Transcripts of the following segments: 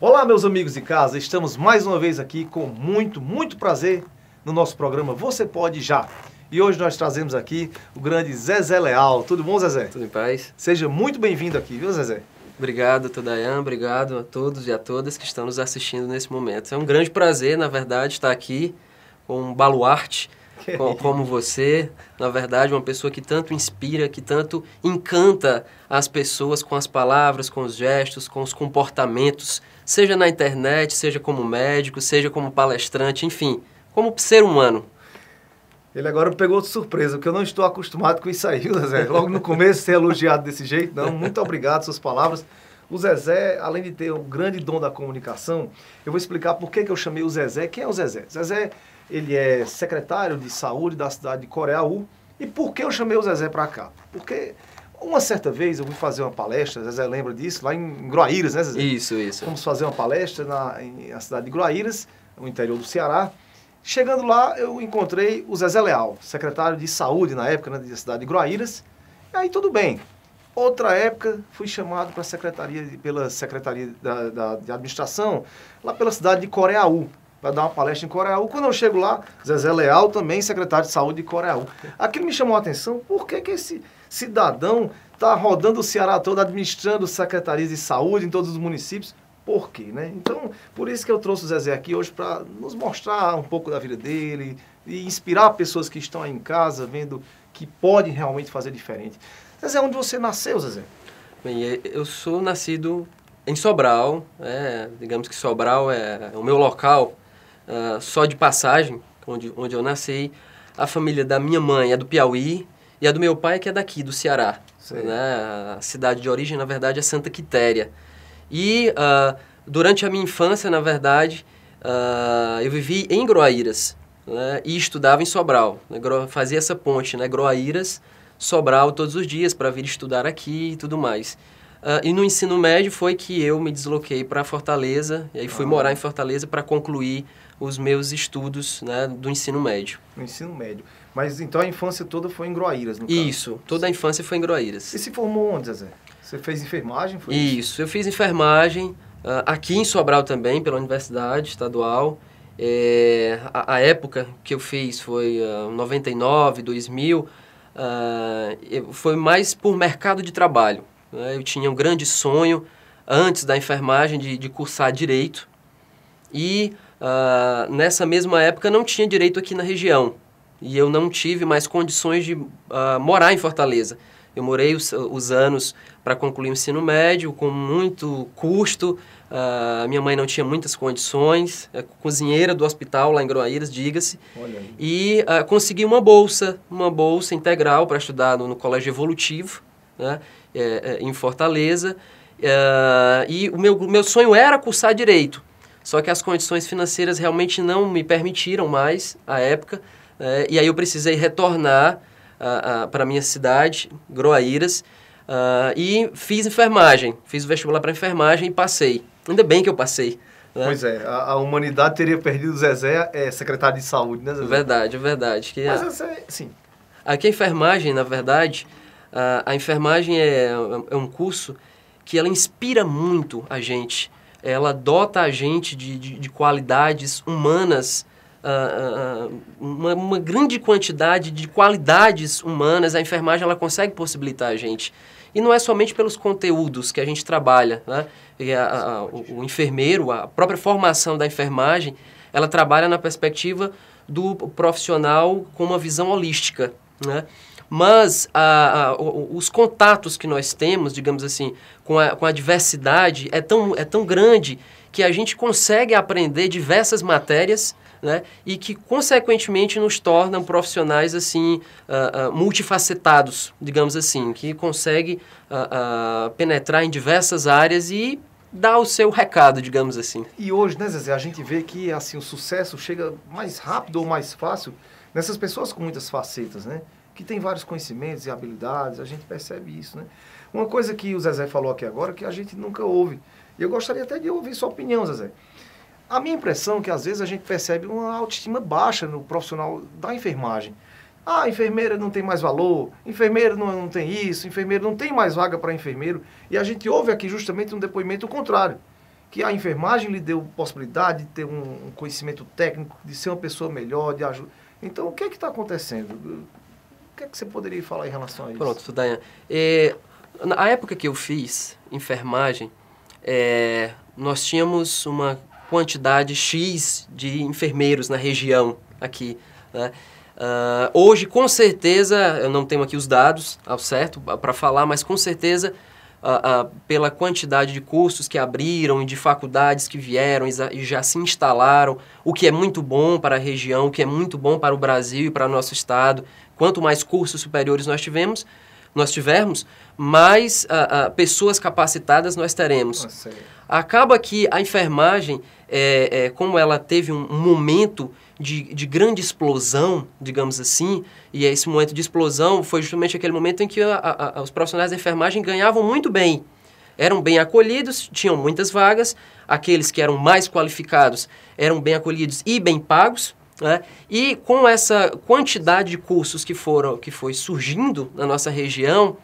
Olá, meus amigos de casa, estamos mais uma vez aqui com muito prazer no nosso programa Você Pode Já. E hoje nós trazemos aqui o grande Zezé Leal. Tudo bom, Zezé? Tudo em paz. Seja muito bem-vindo aqui, viu, Zezé? Obrigado, Todayan, obrigado a todos e a todas que estão nos assistindo nesse momento. É um grande prazer, na verdade, estar aqui com um baluarte como você. Na verdade, uma pessoa que tanto inspira, que tanto encanta as pessoas com as palavras, com os gestos, com os comportamentos, seja na internet, seja como médico, seja como palestrante, enfim, como ser humano. Ele agora pegou de surpresa, porque eu não estou acostumado com isso aí, viu, Zezé? Logo no começo, ser elogiado desse jeito, não. Muito obrigado, suas palavras. O Zezé, além de ter um grande dom da comunicação, eu vou explicar por que eu chamei o Zezé. Quem é o Zezé? Zezé, ele é secretário de saúde da cidade de Coreaú. E por que eu chamei o Zezé para cá? Porque uma certa vez eu fui fazer uma palestra, Zezé lembra disso, lá em Groaíras, né, Zezé? Isso. Fomos fazer uma palestra na cidade de Groaíras, no interior do Ceará. Chegando lá, eu encontrei o Zezé Leal, secretário de saúde na época, né, da cidade de Groaíras. E aí tudo bem. Outra época, fui chamado pela Secretaria de Administração, lá pela cidade de Coreaú, para dar uma palestra em Coreaú. Quando eu chego lá, Zezé Leal também, secretário de saúde de Coreaú. Aquilo me chamou a atenção, por que esse cidadão está rodando o Ceará todo, administrando secretarias de saúde em todos os municípios? Por quê, né? Então, por isso que eu trouxe o Zezé aqui hoje para nos mostrar um pouco da vida dele e inspirar pessoas que estão aí em casa, vendo que podem realmente fazer diferente. Zezé, onde você nasceu, Zezé? Bem, eu sou nascido em Sobral, digamos que Sobral é o meu local, só de passagem, onde eu nasci. A família da minha mãe é do Piauí e a do meu pai que é daqui, do Ceará. Né? A cidade de origem, na verdade, é Santa Quitéria. E durante a minha infância, na verdade, eu vivi em Groaíras, né, e estudava em Sobral. Né, fazia essa ponte, né, Groaíras, Sobral todos os dias para vir estudar aqui e tudo mais. E no ensino médio foi que eu me desloquei para Fortaleza, e aí fui morar em Fortaleza para concluir os meus estudos, né, do ensino médio. No ensino médio. Mas então a infância toda foi em Groaíras, no caso? Isso, toda a infância foi em Groaíras. E se formou onde, Zezé? Você fez enfermagem? Foi isso, eu fiz enfermagem aqui em Sobral também, pela Universidade Estadual. A época que eu fiz foi 99, 2000, foi mais por mercado de trabalho. Né? Eu tinha um grande sonho, antes da enfermagem, de cursar Direito. E nessa mesma época não tinha direito aqui na região. E eu não tive mais condições de morar em Fortaleza. Eu morei os anos para concluir o ensino médio com muito custo. Minha mãe não tinha muitas condições, cozinheira do hospital lá em Groaíras, diga-se. E consegui uma bolsa integral para estudar no Colégio Evolutivo, né, em Fortaleza. E o meu sonho era cursar Direito, só que as condições financeiras realmente não me permitiram mais à época. E aí eu precisei retornar para a minha cidade, Groaíras, e fiz enfermagem. Fiz o vestibular para enfermagem e passei. Ainda bem que eu passei. Né? Pois é, a humanidade teria perdido o Zezé, secretário de saúde, né, Zezé? Verdade, é verdade. Mas Zezé, sim. Aqui a enfermagem, na verdade, a enfermagem é um curso que ela inspira muito a gente. Ela dota a gente de qualidades humanas, uma grande quantidade de qualidades humanas. A enfermagem ela consegue possibilitar a gente. E não é somente pelos conteúdos que a gente trabalha, né? O enfermeiro, a própria formação da enfermagem, ela trabalha na perspectiva do profissional com uma visão holística, né? Mas os contatos que nós temos, digamos assim, com a diversidade é tão grande que a gente consegue aprender diversas matérias, né, e que, consequentemente, nos tornam profissionais assim, multifacetados, digamos assim, que consegue penetrar em diversas áreas e dar o seu recado, digamos assim. E hoje, né, Zezé, a gente vê que assim, o sucesso chega mais rápido ou mais fácil nessas pessoas com muitas facetas, né? Que tem vários conhecimentos e habilidades, a gente percebe isso, né? Uma coisa que o Zezé falou aqui agora que a gente nunca ouve, e eu gostaria até de ouvir sua opinião, Zezé. A minha impressão é que às vezes a gente percebe uma autoestima baixa no profissional da enfermagem. Ah, enfermeira não tem mais valor, enfermeiro não tem isso, enfermeiro não tem mais vaga para enfermeiro. E a gente ouve aqui justamente um depoimento contrário. que a enfermagem lhe deu possibilidade de ter um conhecimento técnico, de ser uma pessoa melhor, de ajuda. Então, o que é que está acontecendo? O que é que você poderia falar em relação a isso? Pronto, Dayan. Na época que eu fiz enfermagem, nós tínhamos uma quantidade X de enfermeiros na região aqui, né? Hoje, com certeza, eu não tenho aqui os dados ao certo para falar, mas com certeza, pela quantidade de cursos que abriram e de faculdades que vieram e já se instalaram, o que é muito bom para a região, o que é muito bom para o Brasil e para o nosso estado. Quanto mais cursos superiores nós tivermos, mais pessoas capacitadas nós teremos. Nossa, Acaba que a enfermagem, como ela teve um momento de grande explosão, digamos assim, e esse momento de explosão foi justamente aquele momento em que os profissionais da enfermagem ganhavam muito bem. Eram bem acolhidos, tinham muitas vagas, aqueles que eram mais qualificados eram bem acolhidos e bem pagos, né? E com essa quantidade de cursos que foi surgindo na nossa região,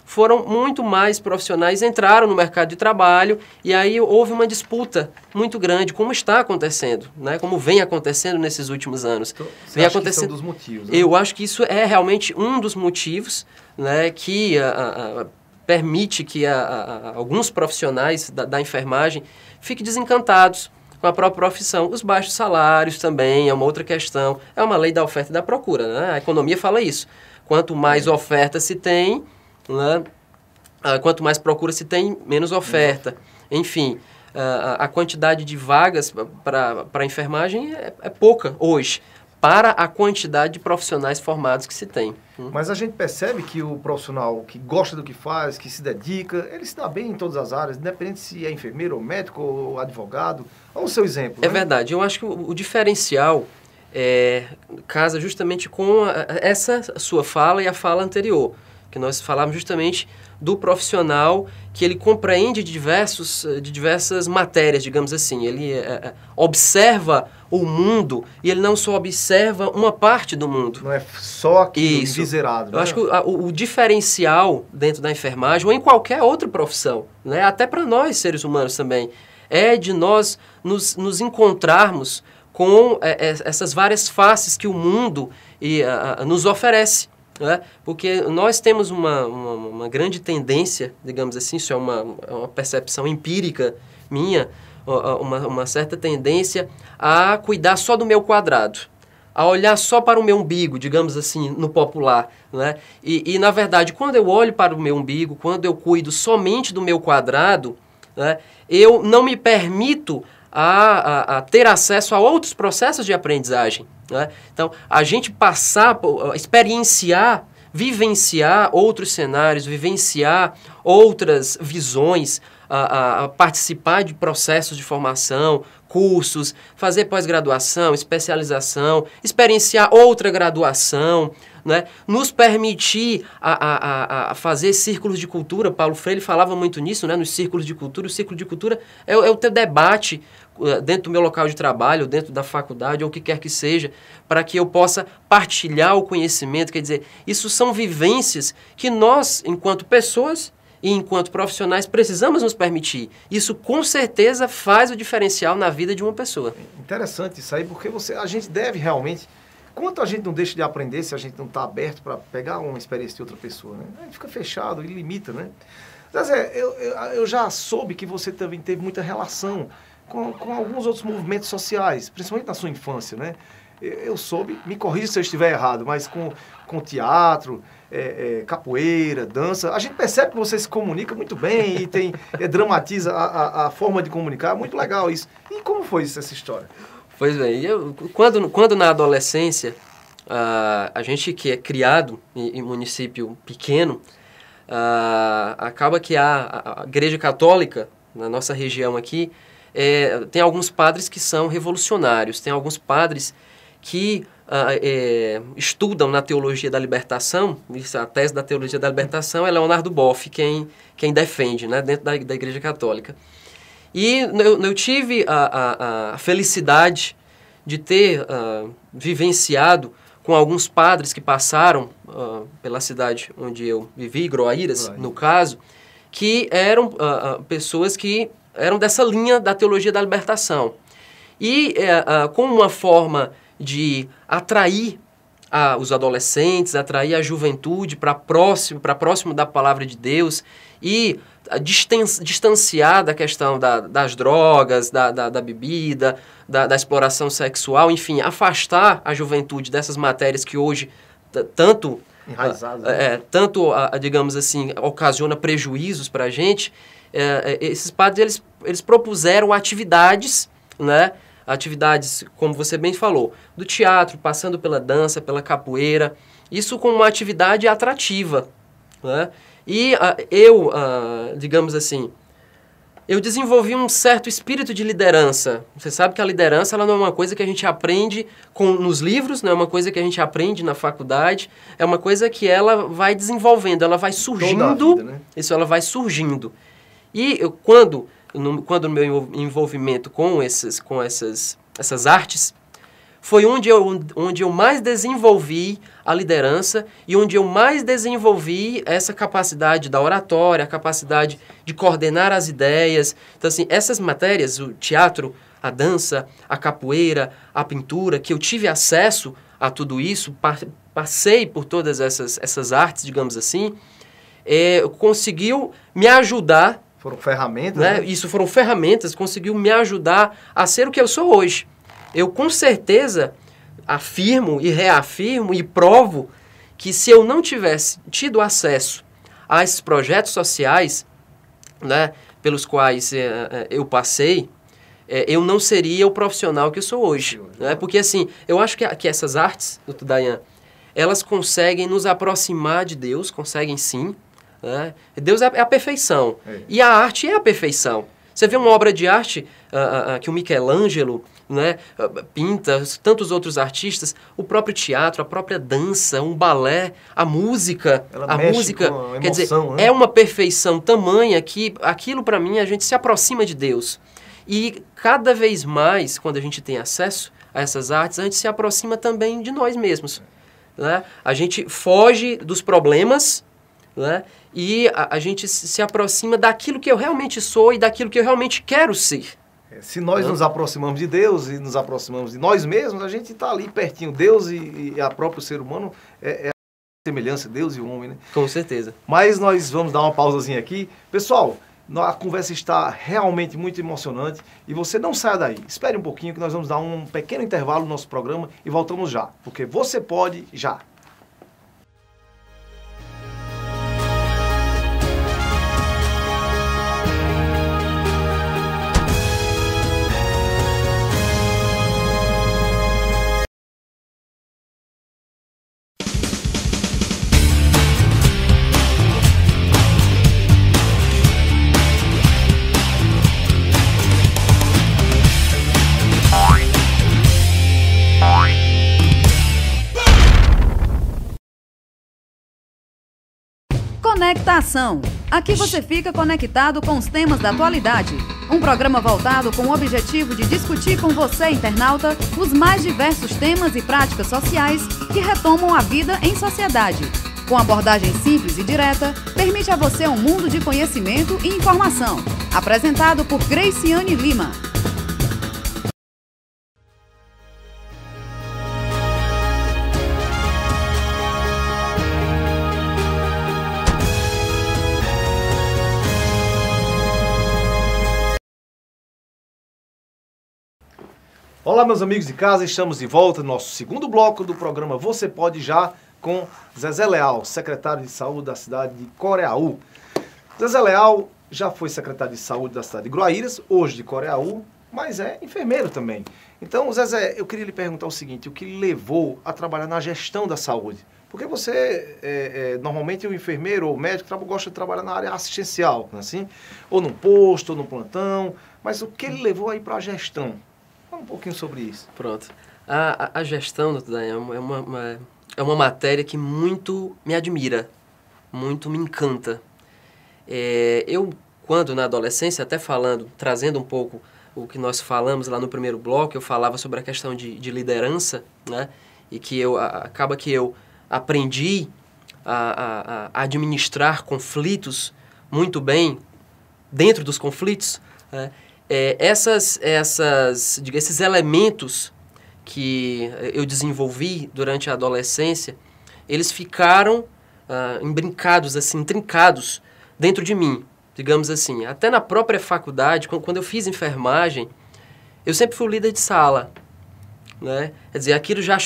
foram muito mais profissionais, entraram no mercado de trabalho e aí houve uma disputa muito grande, como está acontecendo, né? Como vem acontecendo nesses últimos anos. Então, vem acha acontecendo. Que são dos motivos, né? Eu acho que isso é realmente um dos motivos, né, que permite que alguns profissionais da enfermagem fiquem desencantados com a própria profissão. Os baixos salários também é uma outra questão. É uma lei da oferta e da procura, né? A economia fala isso. Quanto mais oferta se tem, né? Quanto mais procura se tem, menos oferta. Enfim, a quantidade de vagas para a enfermagem é pouca hoje, para a quantidade de profissionais formados que se tem. Mas a gente percebe que o profissional que gosta do que faz, que se dedica, ele se dá bem em todas as áreas, independente se é enfermeiro, ou médico, ou advogado. Olha o seu exemplo. É né? verdade. Eu acho que o diferencial casa justamente com essa sua fala e a fala anterior, que nós falamos justamente do profissional que ele compreende de diversas matérias, digamos assim. Ele observa o mundo e ele não só observa uma parte do mundo. Não é só aquilo enviserado. Eu acho que o diferencial dentro da enfermagem ou em qualquer outra profissão, né, até para nós seres humanos também, é de nós nos encontrarmos com essas várias faces que o mundo nos oferece. Né? Porque nós temos uma grande tendência, digamos assim, isso é uma percepção empírica minha, uma certa tendência a cuidar só do meu quadrado, a olhar só para o meu umbigo, digamos assim, no popular. Né? E, na verdade, quando eu olho para o meu umbigo, quando eu cuido somente do meu quadrado, né, eu não me permito a ter acesso a outros processos de aprendizagem. Né? Então, a gente experienciar, vivenciar outros cenários, vivenciar outras visões, participar de processos de formação, cursos, fazer pós-graduação, especialização, experienciar outra graduação, né? Nos permitir a fazer círculos de cultura. Paulo Freire falava muito nisso, né? Nos círculos de cultura. O círculo de cultura é o teu debate dentro do meu local de trabalho, dentro da faculdade, ou o que quer que seja, para que eu possa partilhar o conhecimento. Quer dizer, isso são vivências que nós, enquanto pessoas e enquanto profissionais, precisamos nos permitir. Isso, com certeza, faz o diferencial na vida de uma pessoa. Interessante isso aí, porque a gente deve realmente... Quanto a gente não deixa de aprender se a gente não está aberto para pegar uma experiência de outra pessoa, né? A gente fica fechado e limita, né? Zezé, eu já soube que você também teve muita relação com alguns outros movimentos sociais, principalmente na sua infância, né? Eu soube, me corrija se eu estiver errado, mas com teatro, capoeira, dança, a gente percebe que você se comunica muito bem e dramatiza a forma de comunicar, muito legal isso. E como foi essa história? Pois bem, quando na adolescência, a gente que é criado em município pequeno, acaba que a Igreja Católica, na nossa região aqui, tem alguns padres que são revolucionários, tem alguns padres que estudam na teologia da libertação. A tese da teologia da libertação é Leonardo Boff quem defende, né, dentro da Igreja Católica. E eu tive a felicidade de ter vivenciado com alguns padres que passaram pela cidade onde eu vivi, Groaíras, no caso, que eram pessoas que eram dessa linha da teologia da libertação. E como uma forma de atrair os adolescentes, atrair a juventude para próximo da palavra de Deus e distanciar da questão das drogas, da bebida, da exploração sexual, enfim, afastar a juventude dessas matérias que hoje tanto, digamos assim, ocasiona prejuízos para a gente. Esses padres, eles propuseram atividades, né? Atividades, como você bem falou, do teatro, passando pela dança, pela capoeira, isso como uma atividade atrativa, né? E digamos assim, eu desenvolvi um certo espírito de liderança. Você sabe que a liderança ela não é uma coisa que a gente aprende nos livros, não é uma coisa que a gente aprende na faculdade, é uma coisa que ela vai desenvolvendo, ela vai surgindo, vida, né? Isso, ela vai surgindo. E quando no meu envolvimento com essas artes, foi onde eu mais desenvolvi a liderança e onde eu mais desenvolvi essa capacidade da oratória, a capacidade de coordenar as ideias. Então, assim, essas matérias, o teatro, a dança, a capoeira, a pintura, que eu tive acesso a tudo isso, passei por todas essas artes, digamos assim, conseguiu me ajudar. Foram ferramentas, né? Isso foram ferramentas, conseguiu me ajudar a ser o que eu sou hoje. Eu, com certeza, afirmo e reafirmo e provo que se eu não tivesse tido acesso a esses projetos sociais, né, pelos quais eu passei, eu não seria o profissional que eu sou hoje. Né? Porque, assim, eu acho que essas artes, doutor Dayan, elas conseguem nos aproximar de Deus, conseguem sim. Né? Deus é a perfeição. E a arte é a perfeição. Você vê uma obra de arte que o Michelangelo, né, pinta, tantos outros artistas, o próprio teatro, a própria dança, um balé, a música. A música, com a emoção, quer dizer, né? É uma perfeição tamanha que aquilo, para mim, a gente se aproxima de Deus. E cada vez mais, quando a gente tem acesso a essas artes, a gente se aproxima também de nós mesmos. Né? A gente foge dos problemas, né? E a gente se aproxima daquilo que eu realmente sou e daquilo que eu realmente quero ser. Se nós nos aproximamos de Deus e nos aproximamos de nós mesmos, a gente está ali pertinho. Deus e a próprio ser humano é a semelhança, Deus e o homem, né? Com certeza. Mas nós vamos dar uma pausazinha aqui. Pessoal, a conversa está realmente muito emocionante e você não saia daí. Espere um pouquinho que nós vamos dar um pequeno intervalo no nosso programa e voltamos já. Porque você pode já. Conectação. Aqui você fica conectado com os temas da atualidade. Um programa voltado com o objetivo de discutir com você, internauta, os mais diversos temas e práticas sociais que retomam a vida em sociedade. Com abordagem simples e direta, permite a você um mundo de conhecimento e informação. Apresentado por Graciane Lima. Olá, meus amigos de casa, estamos de volta no nosso segundo bloco do programa Você Pode Já, com Zezé Leal, secretário de Saúde da cidade de Coreaú. Zezé Leal já foi secretário de Saúde da cidade de Gruaíras, hoje de Coreaú, mas é enfermeiro também. Então, Zezé, eu queria lhe perguntar o seguinte, o que lhe levou a trabalhar na gestão da saúde? Porque você, normalmente o enfermeiro ou o médico gosta de trabalhar na área assistencial, assim, ou num posto, ou no plantão, mas o que lhe levou aí para a gestão? Fala um pouquinho sobre isso. Pronto. A gestão, doutor Dayan, é uma matéria que muito me admira, muito me encanta. Eu, quando na adolescência, até trazendo um pouco o que nós falamos lá no primeiro bloco, eu falava sobre a questão de liderança, né? E que acaba que eu aprendi a administrar conflitos muito bem dentro dos conflitos, Esses elementos que eu desenvolvi durante a adolescência, eles ficaram embrincados, assim, intrincados dentro de mim, digamos assim. Até na própria faculdade, quando eu fiz enfermagem, eu sempre fui o líder de sala, né? Quer dizer, aquilo já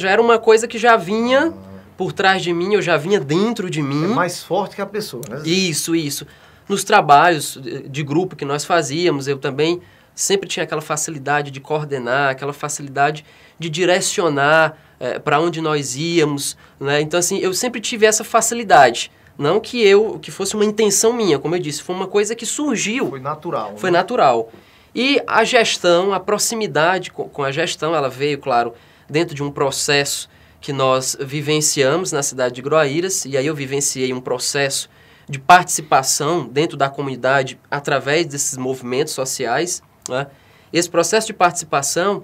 era uma coisa que já vinha por trás de mim, eu já vinha dentro de mim. É mais forte que a pessoa, né? Isso. Nos trabalhos de grupo que nós fazíamos, eu também sempre tinha aquela facilidade de coordenar, aquela facilidade de direcionar para onde nós íamos, né? Então, assim, eu sempre tive essa facilidade. Não que fosse uma intenção minha, como eu disse, foi uma coisa que surgiu. Foi natural. Foi natural. E a gestão, a proximidade com a gestão, ela veio, claro, dentro de um processo que nós vivenciamos na cidade de Groaíras, e aí eu vivenciei um processo de participação dentro da comunidade através desses movimentos sociais, né? Esse processo de participação,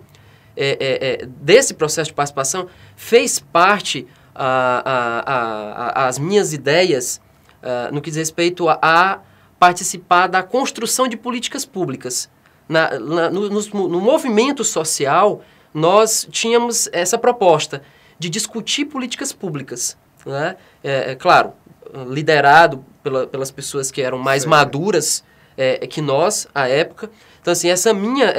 desse processo de participação, fez parte as minhas ideias no que diz respeito a participar da construção de políticas públicas. No movimento social, nós tínhamos essa proposta de discutir políticas públicas, né? Claro, liderado pelas pessoas que eram mais maduras que nós, à época. Então, assim, essa minha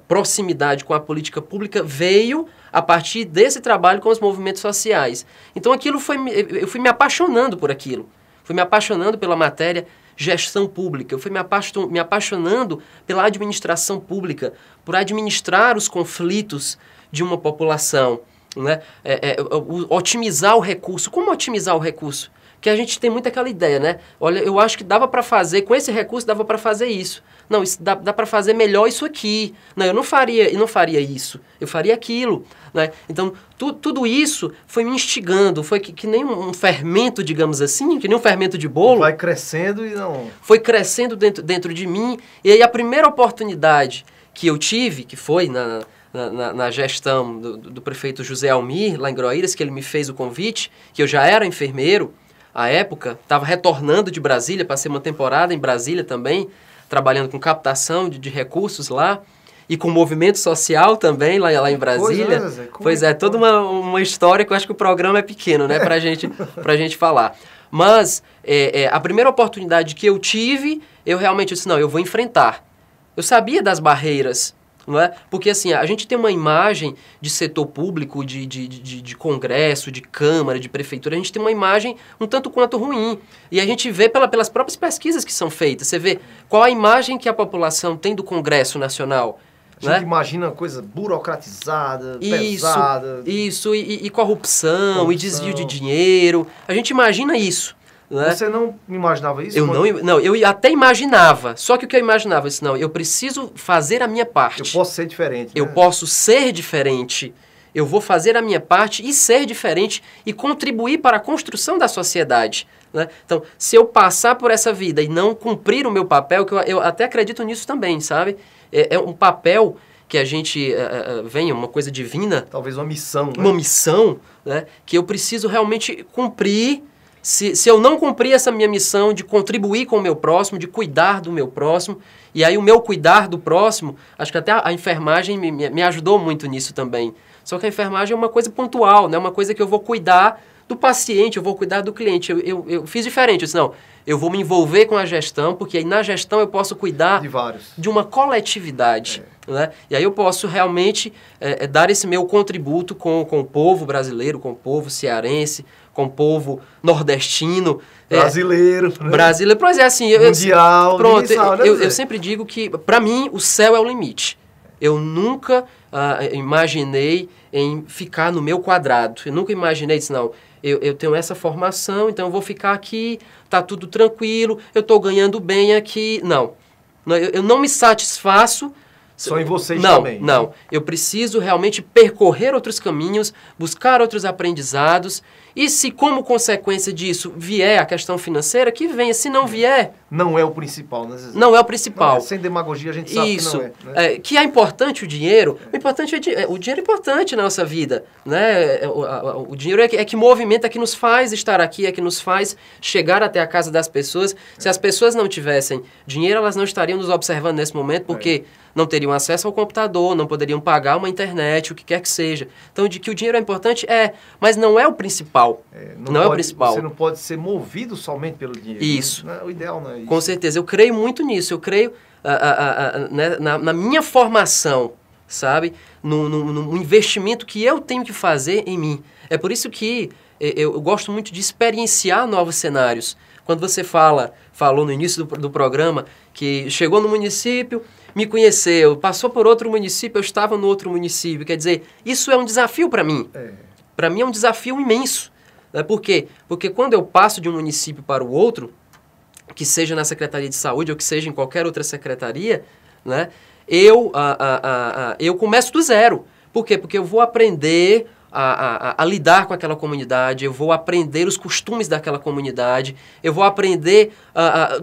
proximidade com a política pública veio a partir desse trabalho com os movimentos sociais. Então, eu fui me apaixonando por aquilo. Fui me apaixonando pela matéria gestão pública. Eu fui me apaixonando pela administração pública, por administrar os conflitos de uma população, né? Otimizar o recurso. Como otimizar o recurso? Que a gente tem muito aquela ideia, né? Olha, eu acho que dava para fazer, com esse recurso dava para fazer isso. Não, dá para fazer melhor isso aqui. Não, eu não faria isso, eu faria aquilo, né? Então, tudo isso foi me instigando, foi que nem um fermento, digamos assim, que nem um fermento de bolo. Vai crescendo e não... Foi crescendo dentro de mim, e aí a primeira oportunidade que eu tive, que foi na gestão do prefeito José Almir, lá em Groaíras, que ele me fez o convite, que eu já era enfermeiro, à época, estava retornando de Brasília, passei uma temporada em Brasília também, trabalhando com captação de recursos lá, e com movimento social também, lá em Brasília. Pois é, toda uma história que eu acho que o programa é pequeno, né, pra gente falar. Mas a primeira oportunidade que eu tive, eu realmente disse, não, eu vou enfrentar. Eu sabia das barreiras, não é? Porque assim, a gente tem uma imagem de setor público, de congresso, de câmara, de prefeitura, a gente tem uma imagem um tanto quanto ruim. E a gente vê pelas próprias pesquisas que são feitas. Você vê qual a imagem que a população tem do Congresso Nacional. A gente imagina coisa burocratizada, pesada. Isso, e corrupção, e desvio de dinheiro. A gente imagina isso. Né? Você não imaginava isso? Eu até imaginava. Só que o que eu imaginava, eu preciso fazer a minha parte. Eu posso ser diferente. Né? Eu posso ser diferente. Eu vou fazer a minha parte e ser diferente e contribuir para a construção da sociedade. Né? Então, se eu passar por essa vida e não cumprir o meu papel, que eu até acredito nisso também, sabe? É um papel que a gente vem, uma coisa divina. Talvez uma missão. Né? Uma missão, né? Que eu preciso realmente cumprir. Se eu não cumprir essa minha missão de contribuir com o meu próximo, de cuidar do meu próximo, e aí o meu cuidar do próximo, acho que até a enfermagem me ajudou muito nisso também. Só que a enfermagem é uma coisa pontual, né? Uma coisa que eu vou cuidar do paciente, eu vou cuidar do cliente. Eu fiz diferente, eu disse, não, eu vou me envolver com a gestão, porque aí na gestão eu posso cuidar de uma coletividade. Né? E aí eu posso realmente dar esse meu contributo com o povo brasileiro, com o povo cearense, com o povo nordestino. Brasileiro. Né? Brasileiro, pois é, assim... Mundial. Pronto, eu sempre digo que, para mim, o céu é o limite. Eu nunca imaginei em ficar no meu quadrado. Eu nunca imaginei, disse, não, eu tenho essa formação, então eu vou ficar aqui, tá tudo tranquilo, eu estou ganhando bem aqui. Não, eu não me satisfaço. Só em vocês também. Não, eu preciso realmente percorrer outros caminhos, buscar outros aprendizados E se, como consequência disso, vier a questão financeira, que venha. Se não vier... Não é o principal, né, Zezé? Não é o principal. Sem demagogia, a gente sabe Isso, que não é. Né? Que é importante o dinheiro. O dinheiro é importante na nossa vida. Né? O dinheiro é que movimenta, é que nos faz estar aqui, é que nos faz chegar até a casa das pessoas. Se as pessoas não tivessem dinheiro, elas não estariam nos observando nesse momento, porque não teriam acesso ao computador, não poderiam pagar uma internet, o que quer que seja. Então, de que o dinheiro é importante, mas não é o principal. Não é o principal. Você não pode ser movido somente pelo dinheiro. Isso. Né? O ideal não é isso. Com certeza. Eu creio muito nisso. Eu creio né, na minha formação, sabe? No investimento que eu tenho que fazer em mim. É por isso que eu gosto muito de experienciar novos cenários. Quando você falou no início do programa que chegou no município, me conheceu, passou por outro município, eu estava no outro município. Quer dizer, isso é um desafio para mim. Para mim é um desafio imenso. Né? Por quê? Porque quando eu passo de um município para o outro, que seja na Secretaria de Saúde ou que seja em qualquer outra secretaria, né, eu começo do zero. Por quê? Porque eu vou aprender a lidar com aquela comunidade, eu vou aprender os costumes daquela comunidade, eu vou aprender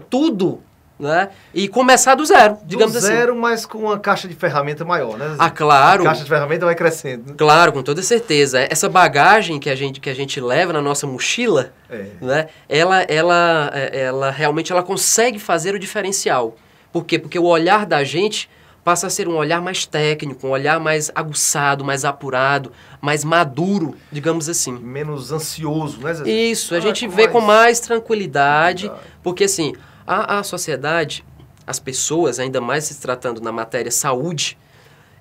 tudo, né? E começar do zero, digamos assim. Do zero, mas com uma caixa de ferramenta maior, né? Claro. A caixa de ferramenta vai crescendo. Né? Claro, com toda certeza. Essa bagagem que a gente leva na nossa mochila, né? Ela realmente consegue fazer o diferencial. Por quê? Porque o olhar da gente passa a ser um olhar mais técnico, um olhar mais aguçado, mais apurado, mais maduro, digamos assim. Menos ansioso, né, Zezé? Isso, a gente vê com mais tranquilidade, porque assim, a sociedade, as pessoas, ainda mais se tratando na matéria saúde,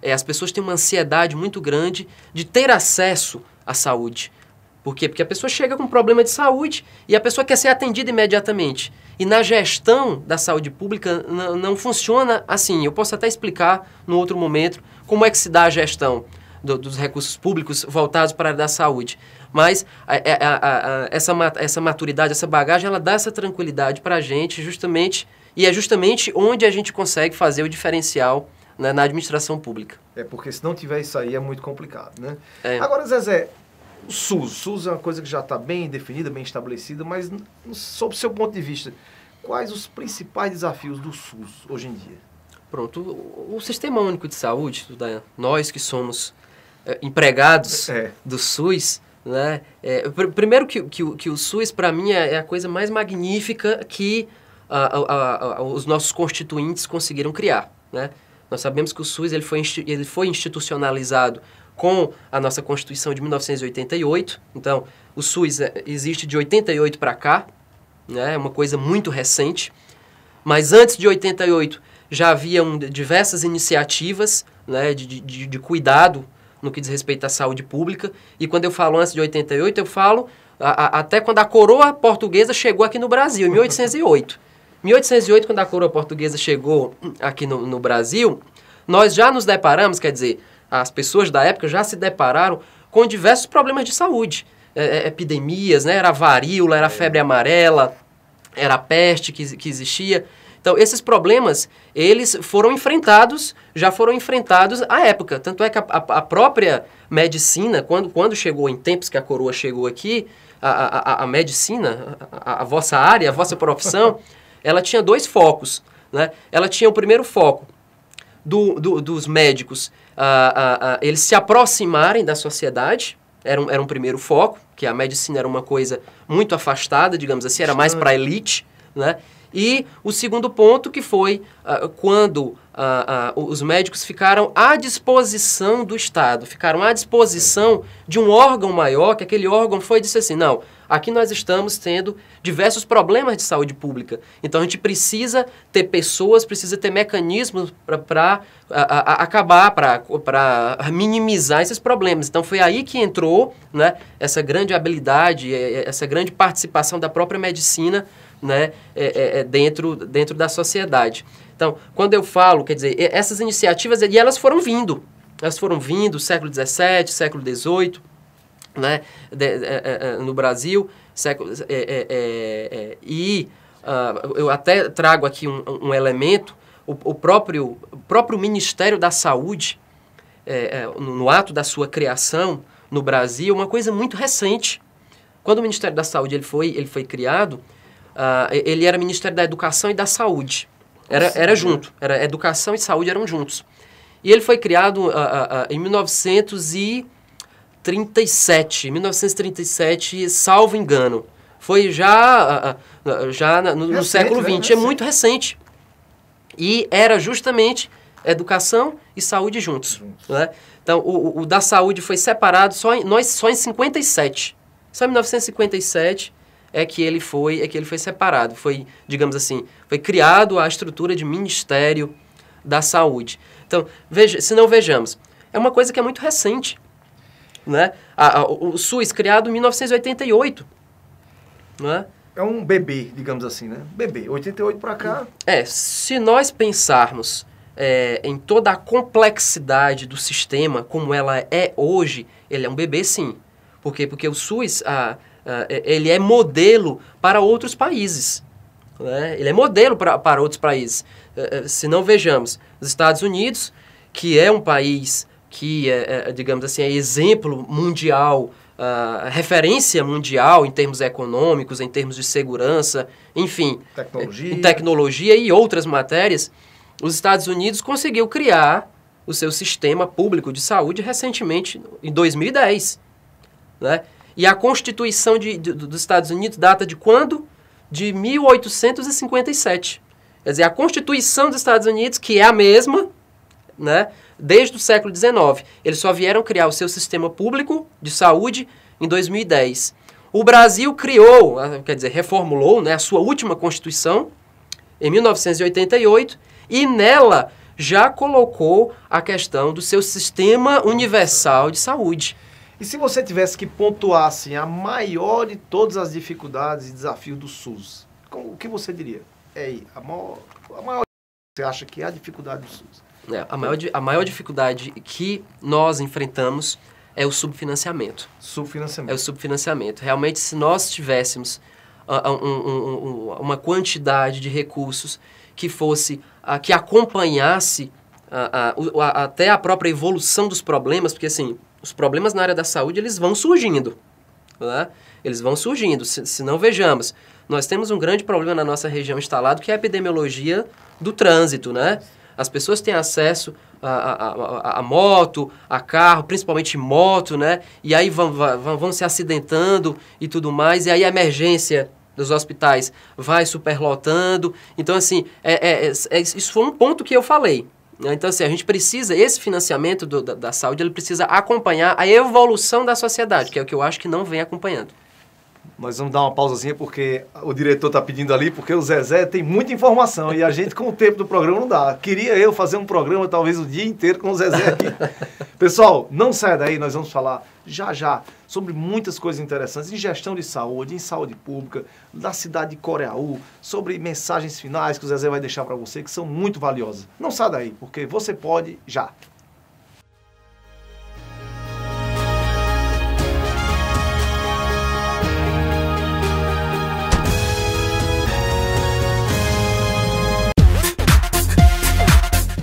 as pessoas têm uma ansiedade muito grande de ter acesso à saúde. Por quê? Porque a pessoa chega com um problema de saúde e a pessoa quer ser atendida imediatamente. E na gestão da saúde pública não funciona assim. Eu posso até explicar no outro momento como é que se dá a gestão dos recursos públicos voltados para a área da saúde. Mas essa maturidade, essa bagagem, ela dá essa tranquilidade para a gente justamente, e é justamente onde a gente consegue fazer o diferencial, né, na administração pública. Porque se não tiver isso aí é muito complicado, né? Agora, Zezé, o SUS é uma coisa que já está bem definida, bem estabelecida, mas sob o seu ponto de vista, quais os principais desafios do SUS hoje em dia? Pronto, o Sistema Único de Saúde, nós que somos empregados do SUS, né? Primeiro que o SUS, para mim, é a coisa mais magnífica que os nossos constituintes conseguiram criar, né? Nós sabemos que o SUS ele foi institucionalizado com a nossa Constituição de 1988. Então, o SUS existe de 88 para cá, né? É uma coisa muito recente. Mas antes de 88, já haviam diversas iniciativas, né, de cuidado no que diz respeito à saúde pública. E quando eu falo antes de 88, eu falo até quando a coroa portuguesa chegou aqui no Brasil, em 1808. Em 1808, quando a coroa portuguesa chegou aqui no Brasil, nós já nos deparamos, quer dizer, as pessoas da época já se depararam com diversos problemas de saúde. Epidemias, né? Era a varíola, era a febre amarela, era a peste que existia. Então, esses problemas, eles já foram enfrentados à época. Tanto é que a própria medicina, quando chegou em tempos que a coroa chegou aqui, a medicina, a vossa área, a vossa profissão, ela tinha dois focos, né? Ela tinha o primeiro foco dos médicos, eles se aproximarem da sociedade, era um primeiro foco, que a medicina era uma coisa muito afastada, digamos assim, era mais para a elite, né? E o segundo ponto que foi quando os médicos ficaram à disposição do Estado, ficaram à disposição de um órgão maior, que aquele órgão foi e disse assim, não, aqui nós estamos tendo diversos problemas de saúde pública, então a gente precisa ter pessoas, precisa ter mecanismos para acabar, para minimizar esses problemas. Então foi aí que entrou, né, essa grande habilidade, essa grande participação da própria medicina, né, dentro da sociedade. Então, quando eu falo, quer dizer, essas iniciativas, e elas foram vindo, século XVII, século XVIII, né, no Brasil, eu até trago aqui um elemento, o próprio Ministério da Saúde, no ato da sua criação no Brasil, uma coisa muito recente. Quando o Ministério da Saúde ele foi criado, ele era Ministério da Educação e da Saúde. Era junto. Era educação e saúde eram juntos. E ele foi criado em 1937, salvo engano. Foi já no século XX. É muito recente. E era justamente educação e saúde juntos. Né? Então, o da saúde foi separado só em 57. Só em 1957 é que ele foi separado. Foi, digamos assim, foi criado a estrutura de Ministério da Saúde. Então, se não vejamos, é uma coisa que é muito recente. Né? O SUS, criado em 1988. Né? É um bebê, digamos assim, né? Bebê, 88 para cá. Se nós pensarmos em toda a complexidade do sistema, como ela é hoje, ele é um bebê, sim. Por quê? Porque o SUS, ele é modelo para outros países. Né? Ele é modelo para outros países. Se não vejamos, os Estados Unidos, que é um país que, digamos assim, é exemplo mundial, referência mundial em termos econômicos, em termos de segurança, enfim, em tecnologia e outras matérias, os Estados Unidos conseguiu criar o seu sistema público de saúde recentemente, em 2010. Né? E a Constituição dos Estados Unidos data de quando? De 1857. Quer dizer, a Constituição dos Estados Unidos, que é a mesma, né, desde o século XIX. Eles só vieram criar o seu sistema público de saúde em 2010. O Brasil criou, quer dizer, reformulou, né, a sua última Constituição em 1988 e nela já colocou a questão do seu sistema universal de saúde. E se você tivesse que pontuar assim, a maior de todas as dificuldades e desafios do SUS, o que você diria? A maior você acha que é a dificuldade do SUS? A maior dificuldade que nós enfrentamos é o subfinanciamento. É o subfinanciamento. Realmente, se nós tivéssemos uma quantidade de recursos que fosse, que acompanhasse até a própria evolução dos problemas, porque assim, os problemas na área da saúde, eles vão surgindo. Né? Eles vão surgindo. Se não vejamos, nós temos um grande problema na nossa região instalado, que é a epidemiologia do trânsito, né? As pessoas têm acesso a moto, a carro, principalmente moto, né? E aí vão se acidentando e tudo mais, e aí a emergência dos hospitais vai superlotando. Então, assim, isso foi um ponto que eu falei. Então, assim, a gente precisa, esse financiamento da saúde, ele precisa acompanhar a evolução da sociedade, que é o que eu acho que não vem acompanhando. Nós vamos dar uma pausazinha porque o diretor está pedindo ali, porque o Zezé tem muita informação e a gente, com o tempo do programa, não dá. Queria eu fazer um programa, talvez o dia inteiro com o Zezé aqui. Pessoal, não saia daí, nós vamos falar já sobre muitas coisas interessantes em gestão de saúde, em saúde pública, da cidade de Coreaú, sobre mensagens finais que o Zezé vai deixar para você, que são muito valiosas. Não saia daí, porque você pode já.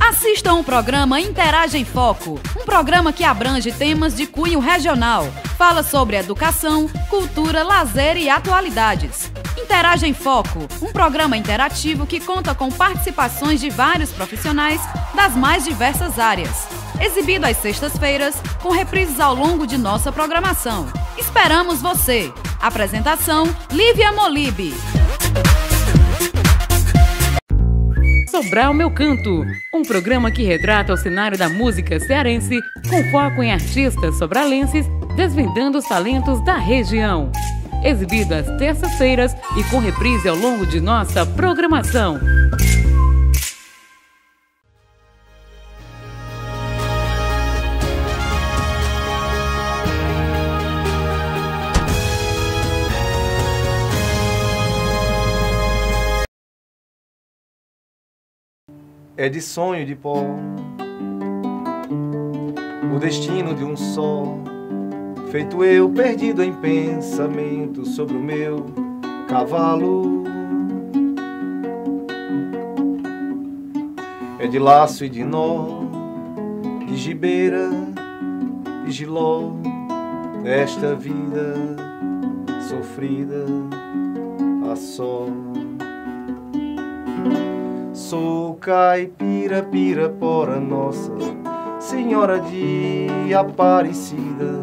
Assistam o programa Interage em Foco, um programa que abrange temas de cunho regional. Fala sobre educação, cultura, lazer e atualidades. Interage em Foco, um programa interativo que conta com participações de vários profissionais das mais diversas áreas. Exibido às sextas-feiras, com reprises ao longo de nossa programação. Esperamos você! Apresentação, Lívia Molibe. Sobral Meu Canto, um programa que retrata o cenário da música cearense com foco em artistas sobralenses desvendando os talentos da região. Exibido às terças-feiras e com reprise ao longo de nossa programação. É de sonho de pó, o destino de um só, feito eu perdido em pensamento sobre o meu cavalo. É de laço e de nó, de gibeira e giló, esta vida sofrida a só. Sou caipira, pirapora nossa, Senhora de Aparecida,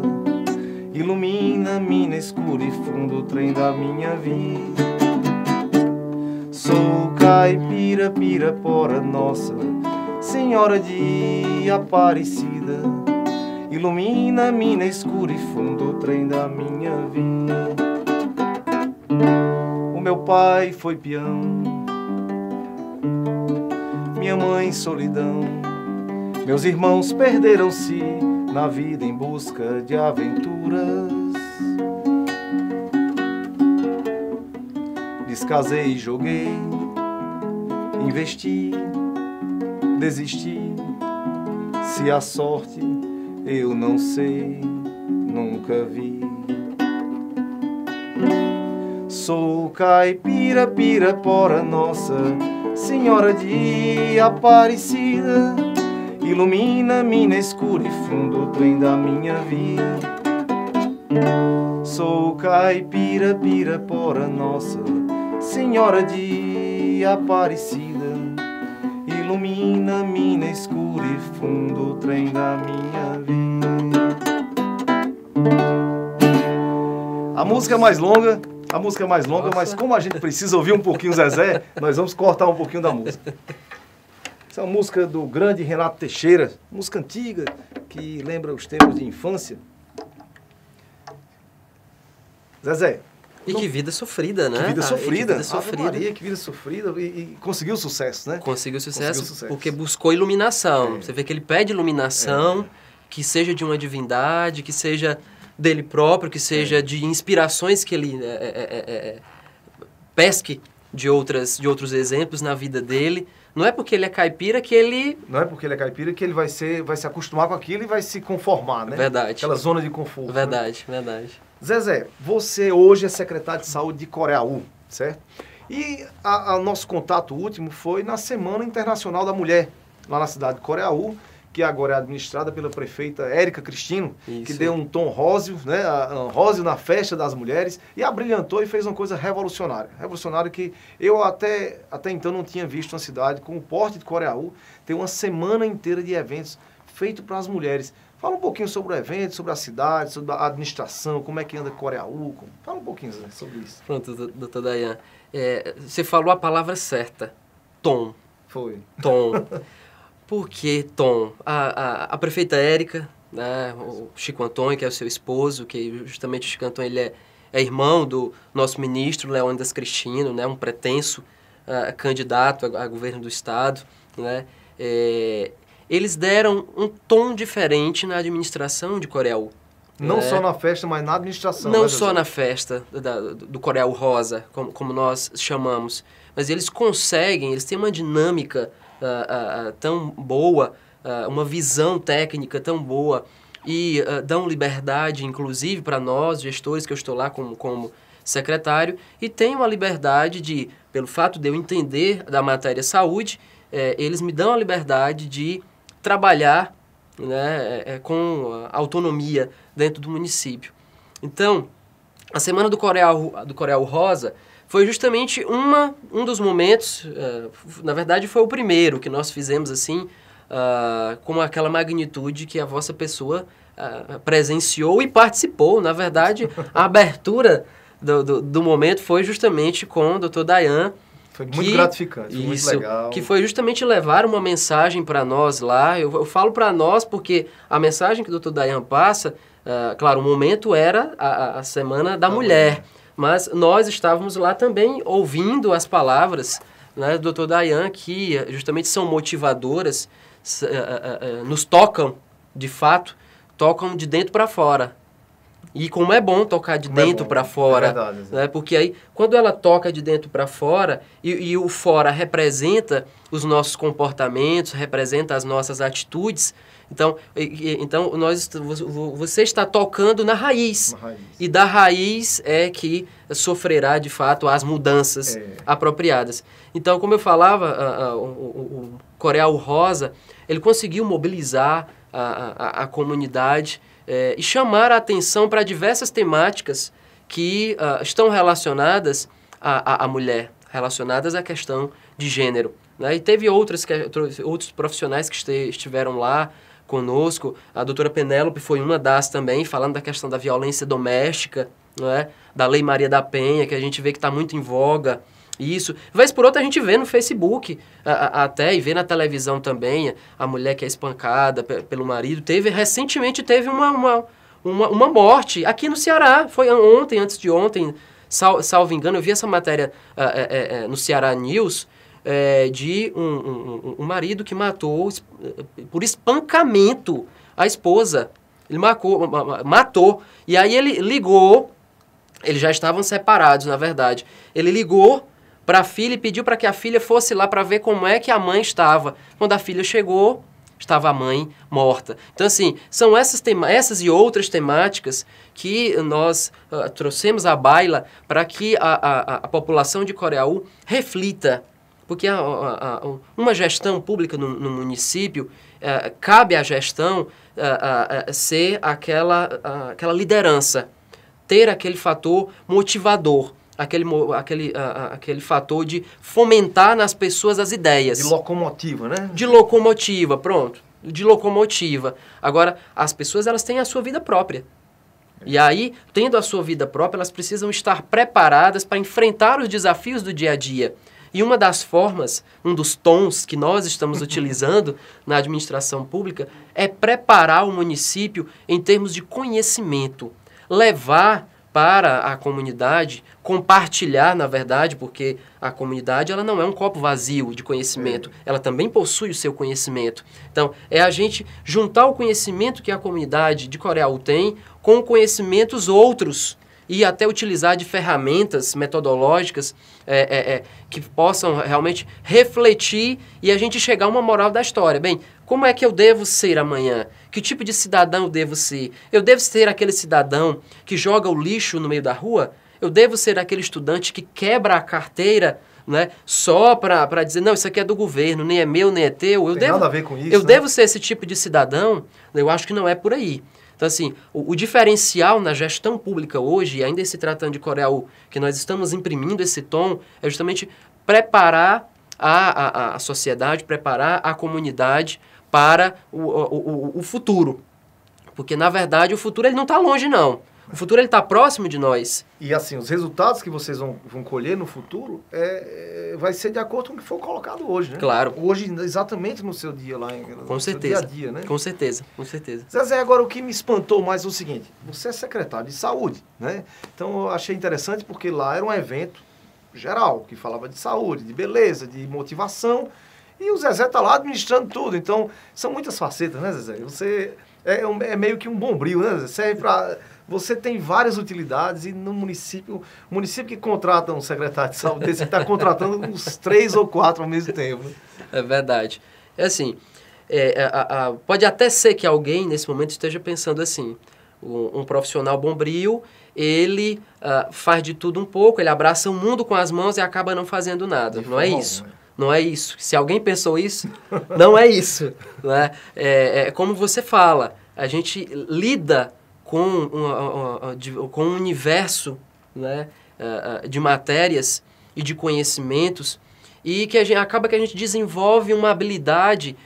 ilumina mina escura e fundo o trem da minha vida. Sou caipira, pirapora nossa, Senhora de Aparecida, ilumina mina escura e fundo o trem da minha vida. O meu pai foi peão, minha mãe solidão, meus irmãos perderam-se na vida em busca de aventuras. Descasei e joguei, investi, desisti. Se a sorte eu não sei, nunca vi. Sou caipira, pirapora nossa, Senhora de Aparecida, ilumina mina escura e fundo o trem da minha vida. Sou caipira, pirapora nossa, Senhora de Aparecida, ilumina mina escura e fundo o trem da minha vida. A música é mais longa. Nossa. Mas como a gente precisa ouvir um pouquinho o Zezé, nós vamos cortar um pouquinho da música. Essa é uma música do grande Renato Teixeira, música antiga, que lembra os tempos de infância. Zezé. E que vida sofrida, né? Que vida sofrida. Que vida sofrida. Maria, que vida sofrida. E conseguiu sucesso, né? Conseguiu sucesso porque buscou iluminação. Você vê que ele pede iluminação, que seja de uma divindade, que seja dele próprio, que seja de inspirações que ele pesque de outros exemplos na vida dele. Não é porque ele é caipira que ele... Não é porque ele é caipira que ele vai se acostumar com aquilo e vai se conformar, né? Verdade. Aquela zona de conforto. Verdade, né? Verdade. Zezé, você hoje é secretário de saúde de Coreaú, certo? E o nosso contato último foi na Semana Internacional da Mulher, lá na cidade de Coreaú, que agora é administrada pela prefeita Érica Cristino, Isso. que deu um tom róseo, né, róseo na festa das mulheres, e abrilhantou e fez uma coisa revolucionária. Revolucionária que eu até então não tinha visto uma cidade com o porte de Coreaú ter uma semana inteira de eventos feitos para as mulheres. Fala um pouquinho sobre o evento, sobre a cidade, sobre a administração, como é que anda Coreaú. Fala um pouquinho, Zé, sobre isso. Pronto, doutor Dayan. Você falou a palavra certa. Tom. Foi. Tom. Por que Tom? A prefeita Érica, né, o Chico Antônio, que é o seu esposo, que justamente o Chico Antônio ele é irmão do nosso ministro Leônidas Cristino, né, um pretenso candidato a governo do Estado, né, eles deram um tom diferente na administração de Coreaú. Não só na festa, mas na administração. Não só na festa do Coreaú Rosa, como nós chamamos, mas eles têm uma dinâmica tão boa, uma visão técnica tão boa e dão liberdade, inclusive, para nós, gestores, que eu estou lá como secretário, e tem uma liberdade de, pelo fato de eu entender da matéria saúde, eles me dão a liberdade de trabalhar, né, com autonomia dentro do município. Então, a Semana do Coreaú Rosa foi justamente um dos momentos, na verdade foi o primeiro que nós fizemos assim, com aquela magnitude que a vossa pessoa presenciou e participou. Na verdade, a abertura do momento foi justamente com o Dr. Dayan. Foi muito gratificante, foi muito legal. Que foi justamente levar uma mensagem para nós lá. Eu falo para nós porque a mensagem que o Dr. Dayan passa, claro, o momento era a Semana da Mulher. Mas nós estávamos lá também ouvindo as palavras, né, do Dr. Dayan, que justamente são motivadoras, nos tocam, de fato, tocam de dentro para fora. E como é bom tocar de dentro para fora, verdade, né? Porque aí, quando ela toca de dentro para fora, e o fora representa os nossos comportamentos, representa as nossas atitudes, então você está tocando na raiz. E da raiz é que sofrerá, de fato, as mudanças apropriadas. Então, como eu falava, o Coreaú Rosa, ele conseguiu mobilizar a comunidade e chamar a atenção para diversas temáticas que estão relacionadas à mulher, relacionadas à questão de gênero. Né? E teve outros profissionais que estiveram lá conosco. A doutora Penélope foi uma das também, falando da questão da violência doméstica, não é? Da Lei Maria da Penha, que a gente vê que está muito em voga. Isso. Vez por outra a gente vê no Facebook, até, e vê na televisão também, a mulher que é espancada pelo marido. Recentemente teve uma morte aqui no Ceará. Foi ontem, antes de ontem, salvo engano, eu vi essa matéria no Ceará News, de um marido que matou por espancamento a esposa. Ele matou. E aí ele ligou, eles já estavam separados, na verdade. Ele ligou para a filha e pediu para que a filha fosse lá para ver como é que a mãe estava. Quando a filha chegou, estava a mãe morta. Então, assim, são essas e outras temáticas que nós trouxemos à baila para que a população de Coreaú reflita. Porque uma gestão pública no município, cabe à gestão ser aquela liderança, ter aquele fator motivador, aquele fator de fomentar nas pessoas as ideias. De locomotiva, né? De locomotiva, pronto. De locomotiva. Agora, as pessoas elas têm a sua vida própria. E aí, tendo a sua vida própria, elas precisam estar preparadas para enfrentar os desafios do dia a dia. E uma das formas, um dos tons que nós estamos utilizando na administração pública é preparar o município em termos de conhecimento, levar para a comunidade, compartilhar, na verdade, porque a comunidade ela não é um copo vazio de conhecimento, ela também possui o seu conhecimento. Então, é a gente juntar o conhecimento que a comunidade de Coreaú tem com conhecimentos outros, e até utilizar de ferramentas metodológicas que possam realmente refletir e a gente chegar a uma moral da história. Bem, como é que eu devo ser amanhã? Que tipo de cidadão eu devo ser? Eu devo ser aquele cidadão que joga o lixo no meio da rua? Eu devo ser aquele estudante que quebra a carteira, né, só para dizer, não, isso aqui é do governo, nem é meu, nem é teu. Tem nada a ver com isso, eu né? devo ser esse tipo de cidadão? Eu acho que não é por aí. Então, assim, o diferencial na gestão pública hoje, e ainda se tratando de Coreaú, que nós estamos imprimindo esse tom, é justamente preparar a sociedade, preparar a comunidade para o futuro. Porque, na verdade, o futuro ele não está longe, não. O futuro ele está próximo de nós. E assim, os resultados que vocês vão colher no futuro vai ser de acordo com o que for colocado hoje, né? Claro. Hoje, exatamente no seu dia lá, com certeza. Seu dia a dia, né? Com certeza, com certeza. Zezé, agora o que me espantou mais é o seguinte, você é secretário de saúde, né? Então eu achei interessante porque lá era um evento geral, que falava de saúde, de beleza, de motivação, e o Zezé tá lá administrando tudo. Então, são muitas facetas, né, Zezé? Você é meio que um bombril, né, Zezé? Serve para... Você tem várias utilidades e no município que contrata um secretário de saúde desse, está contratando uns 3 ou 4 ao mesmo tempo. Né? É verdade. É assim, pode até ser que alguém nesse momento esteja pensando assim, um profissional bombril, ele faz de tudo um pouco, ele abraça o mundo com as mãos e acaba não fazendo nada. Não é isso. Não é isso. Se alguém pensou isso, não é isso. Né? Como você fala, a gente lida com um universo, né, de matérias e de conhecimentos e que acaba que a gente desenvolve uma habilidade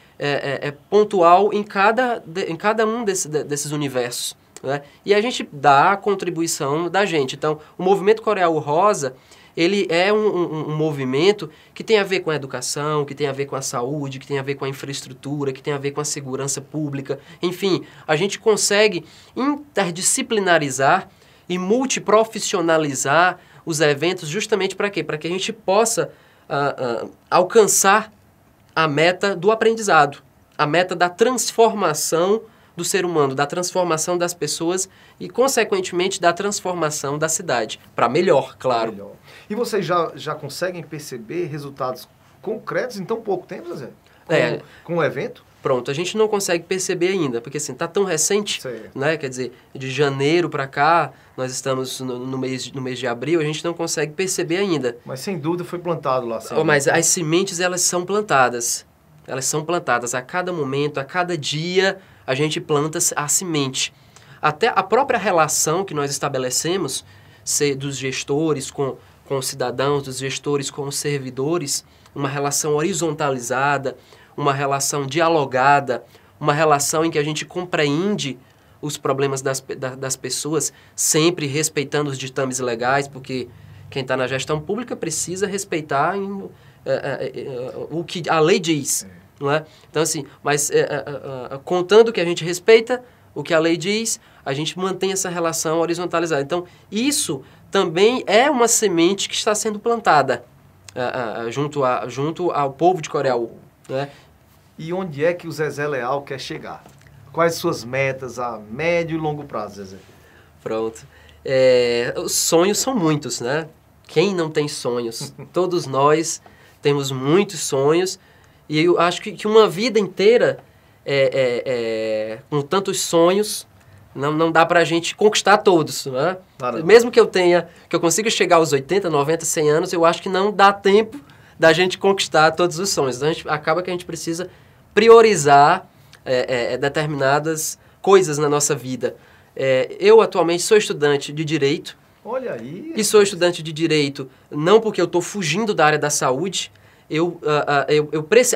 pontual em cada um desses universos. Né? E a gente dá a contribuição da gente. Então, o movimento Coreaú Rosa, ele é um movimento que tem a ver com a educação, que tem a ver com a saúde, que tem a ver com a infraestrutura, que tem a ver com a segurança pública. Enfim, a gente consegue interdisciplinarizar e multiprofissionalizar os eventos justamente para quê? Para que a gente possa alcançar a meta do aprendizado, a meta da transformação do ser humano, da transformação das pessoas e, consequentemente, da transformação da cidade. Para melhor, claro. Melhor. E vocês já conseguem perceber resultados concretos em tão pouco tempo, Zé? Com o evento? Pronto, a gente não consegue perceber ainda, porque assim, está tão recente, né? Quer dizer, de janeiro para cá, nós estamos no mês de abril, a gente não consegue perceber ainda. Mas sem dúvida foi plantado lá. Mas as sementes, elas são plantadas. Elas são plantadas a cada momento, a cada dia, a gente planta a semente. Até a própria relação que nós estabelecemos, dos gestores com os cidadãos, dos gestores com os servidores, uma relação horizontalizada, uma relação dialogada, uma relação em que a gente compreende os problemas das pessoas, sempre respeitando os ditames legais, porque quem está na gestão pública precisa respeitar o que a lei diz, não é? Então, assim, mas contando que a gente respeita o que a lei diz, a gente mantém essa relação horizontalizada. Então, isso também é uma semente que está sendo plantada junto ao povo de Coreaú, né? E onde é que o Zezé Leal quer chegar? Quais suas metas a médio e longo prazo, Zezé? Pronto. Os sonhos são muitos, né? Quem não tem sonhos? Todos nós temos muitos sonhos. E eu acho que uma vida inteira com tantos sonhos, não dá pra gente conquistar todos, né? Claro. Mesmo que eu consiga chegar aos 80, 90, 100 anos, eu acho que não dá tempo da gente conquistar todos os sonhos. Então, acaba que a gente precisa priorizar determinadas coisas na nossa vida. Eu, atualmente, sou estudante de Direito. Olha aí! E sou estudante de Direito não porque eu estou fugindo da área da saúde.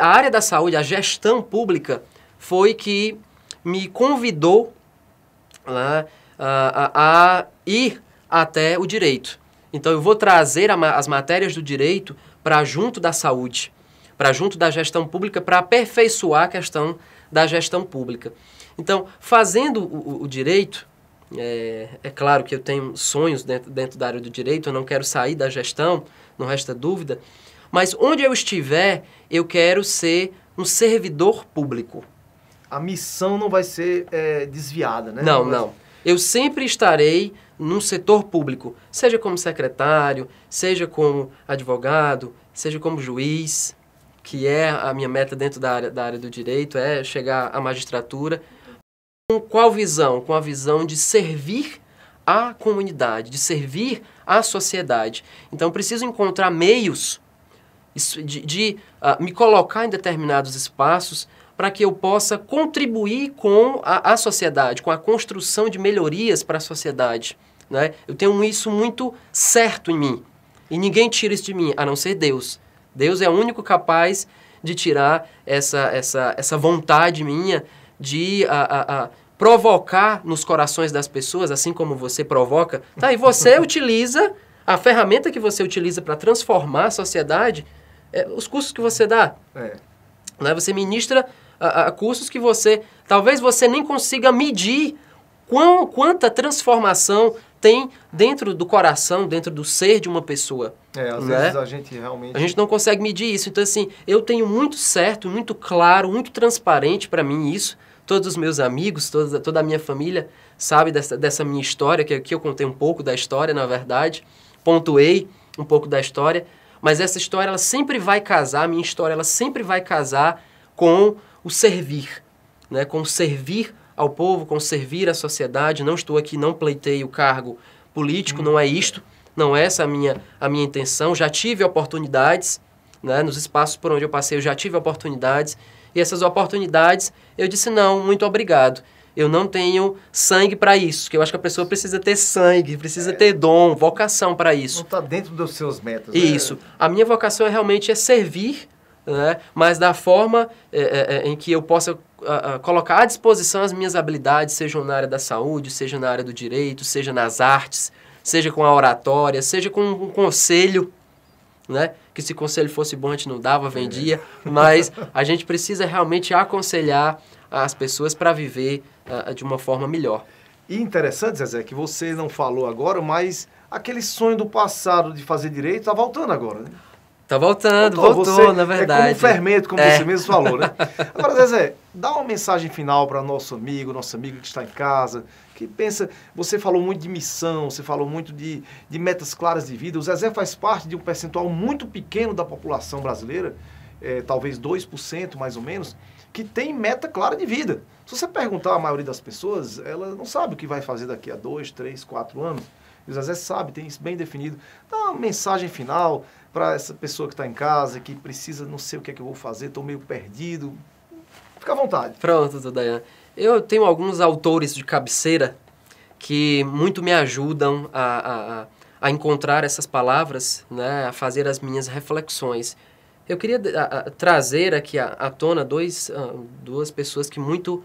A área da saúde, a gestão pública, foi que me convidou a ir até o Direito. Então, eu vou trazer as matérias do Direito para junto da saúde, para junto da gestão pública, para aperfeiçoar a questão da gestão pública. Então, fazendo o Direito, é claro que eu tenho sonhos dentro da área do Direito, eu não quero sair da gestão, não resta dúvida, mas onde eu estiver, eu quero ser um servidor público. A missão não vai ser desviada, né? Não. Eu sempre estarei num setor público, seja como secretário, seja como advogado, seja como juiz, que é a minha meta dentro da área do direito, é chegar à magistratura. Com qual visão? Com a visão de servir à comunidade, de servir à sociedade. Então, preciso encontrar meios de me colocar em determinados espaços para que eu possa contribuir com a sociedade, com a construção de melhorias para a sociedade, né? Eu tenho isso muito certo em mim. E ninguém tira isso de mim, a não ser Deus. Deus é o único capaz de tirar essa vontade minha de provocar nos corações das pessoas, assim como você provoca. Tá, e você utiliza, a ferramenta que você utiliza para transformar a sociedade, os cursos que você dá. Né? Você ministra cursos que talvez você nem consiga medir quanta transformação tem dentro do coração, dentro do ser de uma pessoa. Às vezes a gente realmente... A gente não consegue medir isso. Então, assim, eu tenho muito certo, muito claro, muito transparente para mim isso. Todos os meus amigos, toda a minha família sabe dessa minha história, que aqui eu contei um pouco da história, na verdade. Pontuei um pouco da história. Mas essa história, ela sempre vai casar, a minha história, ela sempre vai casar com o servir, né? Com o servir ao povo, com servir à sociedade. Não estou aqui, não pleiteio o cargo político, não é isto, não é essa a minha intenção. Já tive oportunidades, né? Nos espaços por onde eu passei, eu já tive oportunidades, e essas oportunidades eu disse não, muito obrigado. Eu não tenho sangue para isso, que eu acho que a pessoa precisa ter sangue, precisa ter dom, vocação para isso. Não está dentro dos seus metas. Isso. A minha vocação realmente é servir, né? Mas da forma em que eu possa colocar à disposição as minhas habilidades, sejam na área da saúde, seja na área do direito, seja nas artes, seja com a oratória, seja com um conselho, né? Que se conselho fosse bom a gente não dava, vendia, mas a gente precisa realmente aconselhar as pessoas para viver de uma forma melhor. E interessante, Zezé, que você não falou agora, mas aquele sonho do passado de fazer direito está voltando agora, né? Tá voltou, na verdade. É como um fermento, como você mesmo falou, né? Agora, Zezé, dá uma mensagem final para nossa amiga que está em casa, que pensa... Você falou muito de missão, você falou muito de metas claras de vida. O Zezé faz parte de um percentual muito pequeno da população brasileira, talvez 2% mais ou menos, que tem meta clara de vida. Se você perguntar a maioria das pessoas, ela não sabe o que vai fazer daqui a 2, 3, 4 anos. E o Zezé sabe, tem isso bem definido. Dá uma mensagem final para essa pessoa que está em casa, que precisa, não sei o que é que eu vou fazer, estou meio perdido. Fica à vontade. Pronto, Dayana. Eu tenho alguns autores de cabeceira que muito me ajudam a encontrar essas palavras, né, a fazer as minhas reflexões. Eu queria trazer aqui à tona duas pessoas que muito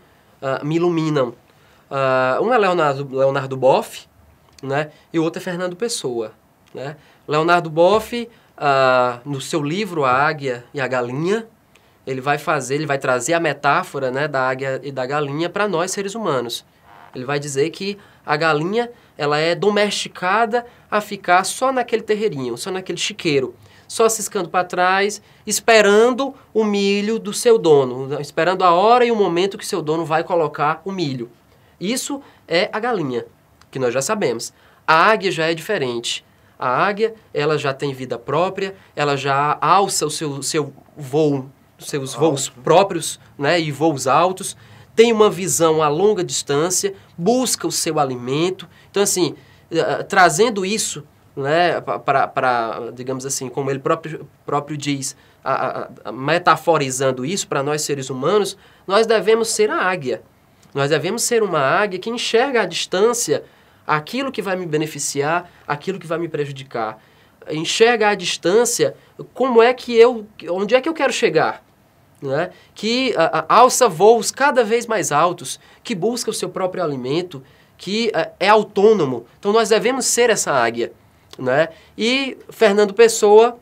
me iluminam. Um é Leonardo Boff, né, e o outro é Fernando Pessoa. Né? Leonardo Boff, no seu livro A Águia e a Galinha, ele vai trazer a metáfora, né, da águia e da galinha para nós, seres humanos. Ele vai dizer que a galinha ela é domesticada a ficar só naquele terreirinho, só naquele chiqueiro, só ciscando para trás, esperando o milho do seu dono, esperando a hora e o momento que seu dono vai colocar o milho. Isso é a galinha, que nós já sabemos. A águia já é diferente. A águia, ela já tem vida própria, ela já alça o seu voo, seus voos próprios, né, e voos altos, tem uma visão a longa distância, busca o seu alimento. Então, assim, trazendo isso, né, para, digamos assim, como ele próprio diz, metaforizando isso para nós seres humanos, nós devemos ser a águia. Nós devemos ser uma águia que enxerga à distância aquilo que vai me beneficiar, aquilo que vai me prejudicar. Enxerga à distância onde é que eu quero chegar. Né? Que alça voos cada vez mais altos, que busca o seu próprio alimento, que é autônomo. Então nós devemos ser essa águia. Né? E Fernando Pessoa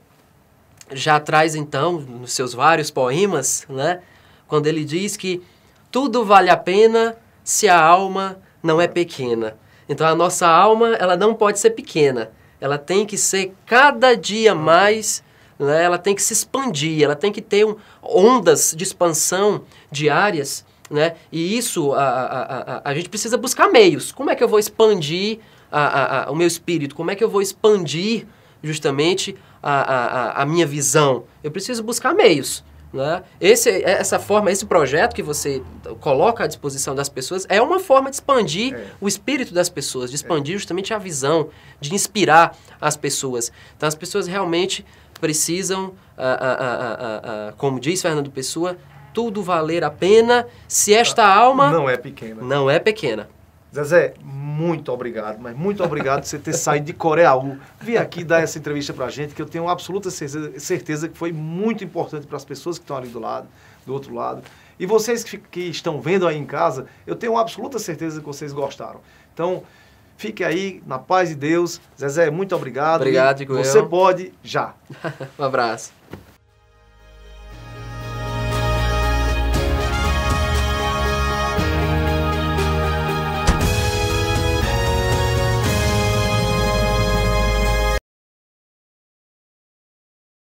já traz então, nos seus vários poemas, né, quando ele diz que tudo vale a pena se a alma não é pequena. Então a nossa alma ela não pode ser pequena, ela tem que ser cada dia mais, né, ela tem que se expandir, ela tem que ter ondas de expansão diárias, né, e isso a gente precisa buscar meios. Como é que eu vou expandir o meu espírito? Como é que eu vou expandir justamente a minha visão? Eu preciso buscar meios. Né? Essa forma, esse projeto que você coloca à disposição das pessoas é uma forma de expandir o espírito das pessoas, de expandir justamente a visão, de inspirar as pessoas. Então as pessoas realmente precisam, como diz Fernando Pessoa, tudo valer a pena se esta alma não é pequena. Não é pequena. Zezé, muito obrigado, mas muito obrigado por você ter saído de Coreaú, vir aqui dar essa entrevista pra gente, que eu tenho absoluta certeza que foi muito importante para as pessoas que estão ali do outro lado. E vocês que estão vendo aí em casa, eu tenho absoluta certeza que vocês gostaram. Então, fique aí, na paz de Deus. Zezé, muito obrigado. Obrigado, Igor. Você pode já. Um abraço.